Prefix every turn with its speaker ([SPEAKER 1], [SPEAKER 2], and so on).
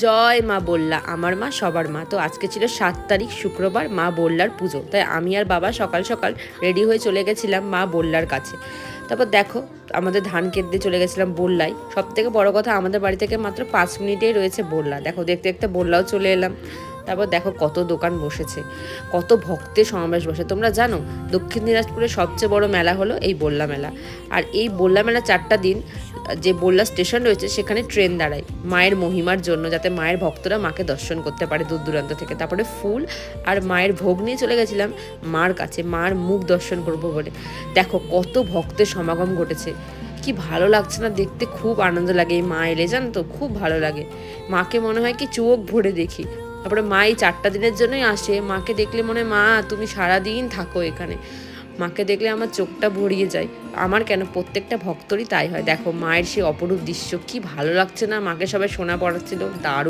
[SPEAKER 1] জয় মা বললা, আমার মা সবার মা। তো আজকে ছিল 7 তারিখ শুক্রবার, মা বললার পুজো। তাই আমি আর বাবা সকাল সকাল রেডি হয়ে চলে গেছিলাম মা বললার কাছে। তারপর দেখো আমাদের ধান কেটে চলে গেছিলাম বললাই। সব থেকে বড় কথা, আমাদের বাড়ি থেকে মাত্র 5 মিনিটেই রয়েছে বললা। দেখো দেখতে দেখতে বললাও চলে এলাম। তারপর দেখো কত দোকান বসেছে, কত ভক্তের সমাবেশ বসে। তোমরা জানো দক্ষিণ দিনাজপুরের সবচেয়ে বড় মেলা হলো এই বললা মেলা। আর এই বললা মেলা 4টা দিন যে বললা স্টেশন রয়েছে সেখানে ট্রেন দাঁড়ায় মায়ের মহিমার জন্য, যাতে মায়ের ভক্তরা মাকে দর্শন করতে পারে দূর দূরান্ত থেকে। তারপরে ফুল আর মায়ের ভোগ নিয়ে চলে গেছিলাম মার কাছে, মার মুখ দর্শন করবো বলে। দেখো কত ভক্তের সমাগম ঘটেছে, কি ভালো লাগছে না দেখতে, খুব আনন্দ লাগে। এই মা এলে জানো তো খুব ভালো লাগে, মাকে মনে হয় কি চোখ ভরে দেখি। তারপরে মা এই 4টা দিনের জন্যই আসে, মাকে দেখলে মনে হয় মা তুমি সারাদিন থাকো এখানে। মাকে দেখলে আমার চোখটা ভরিয়ে যায়, আমার কেন প্রত্যেকটা ভক্তরই তাই হয়। দেখো মায়ের সেই অপরূপ দৃশ্য, কি ভালো লাগছে না, মাকে সবাই সোনা পড়াচ্ছিল, দারুণ।